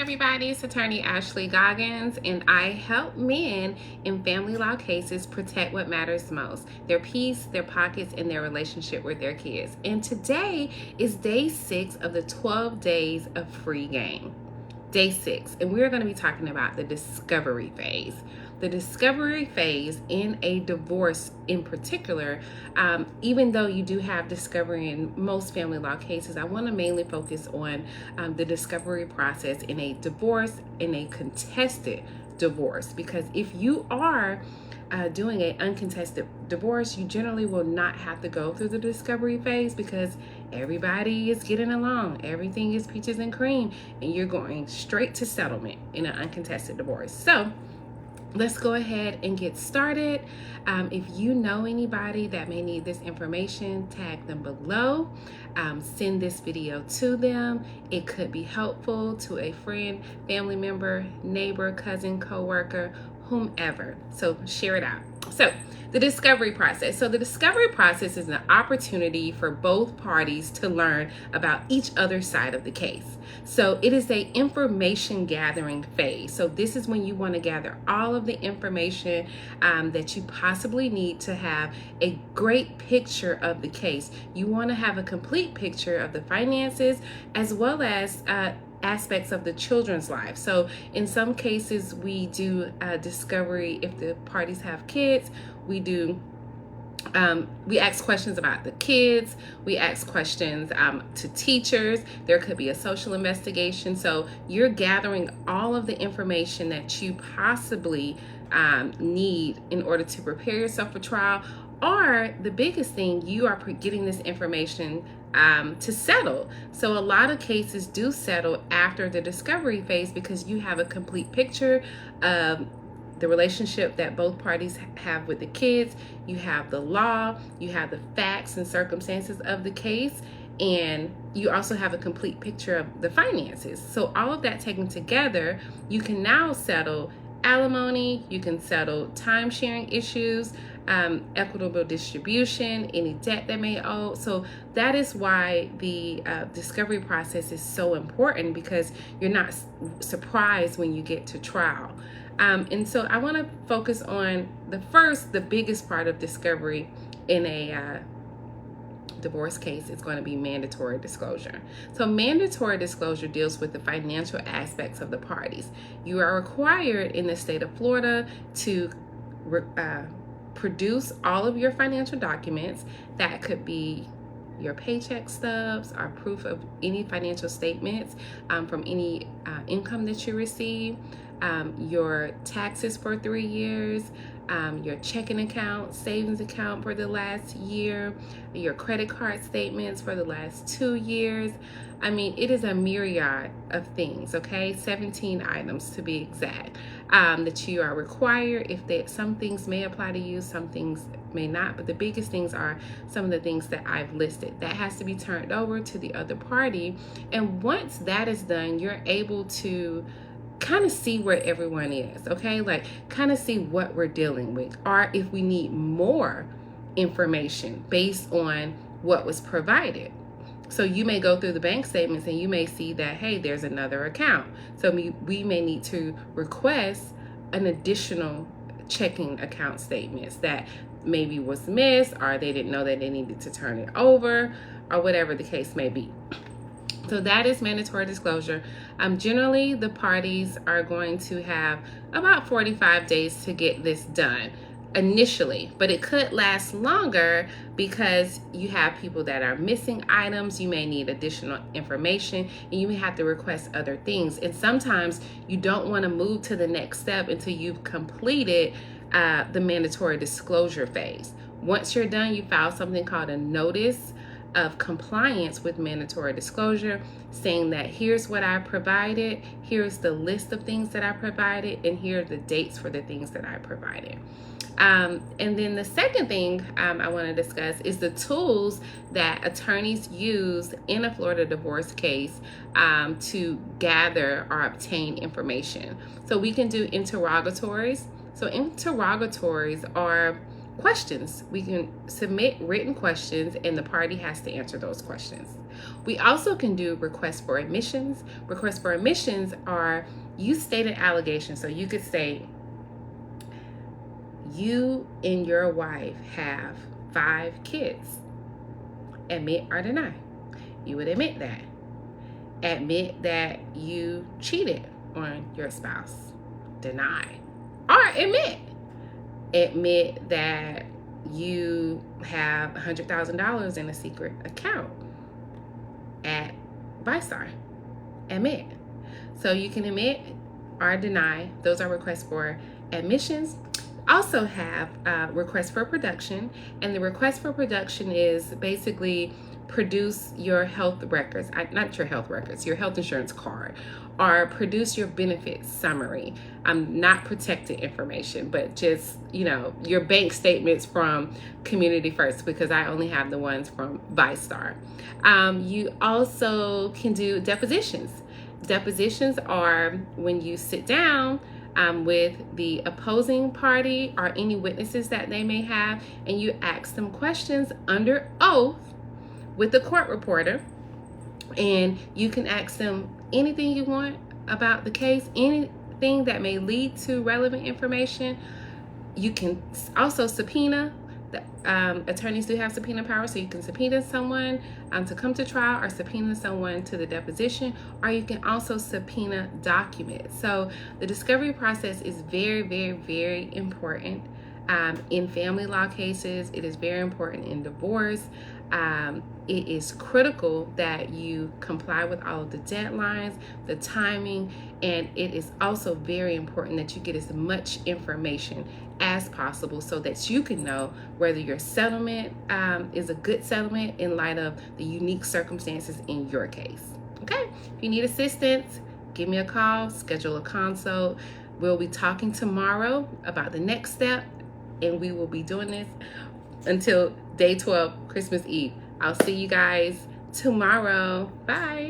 everybody, it's attorney Ashley Goggins, and I help men in family law cases protect what matters most: their peace, their pockets, and their relationship with their kids. And today is day 6 of the 12 days of free game. Day 6, and we're going to be talking about the discovery phase. The discovery phase in a divorce in particular, even though you do have discovery in most family law cases, I want to mainly focus on the discovery process in a divorce, in a contested divorce, because if you are doing an uncontested divorce, you generally will not have to go through the discovery phase because everybody is getting along, everything is peaches and cream, and you're going straight to settlement in an uncontested divorce. So let's go ahead and get started. If you know anybody that may need this information, tag them below. Send this video to them. It could be helpful to a friend, family member, neighbor, cousin, coworker, whomever. So share it out. So the discovery process. So the discovery process is an opportunity for both parties to learn about each other's side of the case. So it is a information gathering phase. So this is when you want to gather all of the information that you possibly need to have a great picture of the case. You want to have a complete picture of the finances as well as aspects of the children's life. So in some cases we do discovery if the parties have kids. We ask questions about the kids. We ask questions to teachers. There could be a social investigation. So you're gathering all of the information that you possibly need in order to prepare yourself for trial. Or the biggest thing, you are getting this information to settle. So a lot of cases do settle after the discovery phase because you have a complete picture of the relationship that both parties have with the kids. You have the law, you have the facts and circumstances of the case, and you also have a complete picture of the finances. So all of that taken together, you can now settle alimony, you can settle time sharing issues, equitable distribution, any debt that may owe. So that is why the discovery process is so important, because you're not surprised when you get to trial. And so I want to focus on the biggest part of discovery in a divorce case is going to be mandatory disclosure. So mandatory disclosure deals with the financial aspects of the parties. You are required in the state of Florida to produce all of your financial documents. That could be your paycheck stubs or proof of any financial statements from any income that you receive, your taxes for 3 years, your checking account, savings account for the last year, your credit card statements for the last 2 years. I mean, it is a myriad of things, okay? 17 items to be exact, that you are required. Some things may apply to you, some things may not, but the biggest things are some of the things that I've listed. That has to be turned over to the other party. And once that is done, you're able to kind of see where everyone is, okay? Like kind of see what we're dealing with, or if we need more information based on what was provided. So you may go through the bank statements and you may see that, hey, there's another account. So we may need to request an additional checking account statements that maybe was missed, or they didn't know that they needed to turn it over, or whatever the case may be. So that is mandatory disclosure. Generally, the parties are going to have about 45 days to get this done initially, but it could last longer because you have people that are missing items. You may need additional information, and you may have to request other things. And sometimes you don't want to move to the next step until you've completed the mandatory disclosure phase. Once you're done, you file something called a notice of compliance with mandatory disclosure, saying that here's what I provided, here's the list of things that I provided, and here are the dates for the things that I provided. And then the second thing I want to discuss is the tools that attorneys use in a Florida divorce case to gather or obtain information. So we can do interrogatories. So interrogatories are questions. We can submit written questions and the party has to answer those questions. We also can do requests for admissions. Requests for admissions are you stated allegations. So you could say, you and your wife have 5 kids. Admit or deny. You would admit that. Admit that you cheated on your spouse. Deny. Or admit. Admit that you have $100,000 in a secret account at ViStar. Admit. So you can admit or deny. Those are requests for admissions. Also have requests for production, and the request for production is basically produce your health records, not your health records, your health insurance card, or produce your benefits summary. Not protected information, but just, your bank statements from Community First, because I only have the ones from ViStar. You also can do depositions. Depositions are when you sit down with the opposing party or any witnesses that they may have, and you ask them questions under oath with the court reporter, and you can ask them anything you want about the case, anything that may lead to relevant information. You can also subpoena. Attorneys do have subpoena power, so you can subpoena someone to come to trial, or subpoena someone to the deposition, or you can also subpoena documents. So the discovery process is very, very, very important in family law cases. It is very important in divorce. It is critical that you comply with all of the deadlines, the timing, and it is also very important that you get as much information as possible so that you can know whether your settlement is a good settlement in light of the unique circumstances in your case. Okay, if you need assistance, give me a call, schedule a consult. We'll be talking tomorrow about the next step, and we will be doing this until day 12, Christmas Eve. I'll see you guys tomorrow. Bye.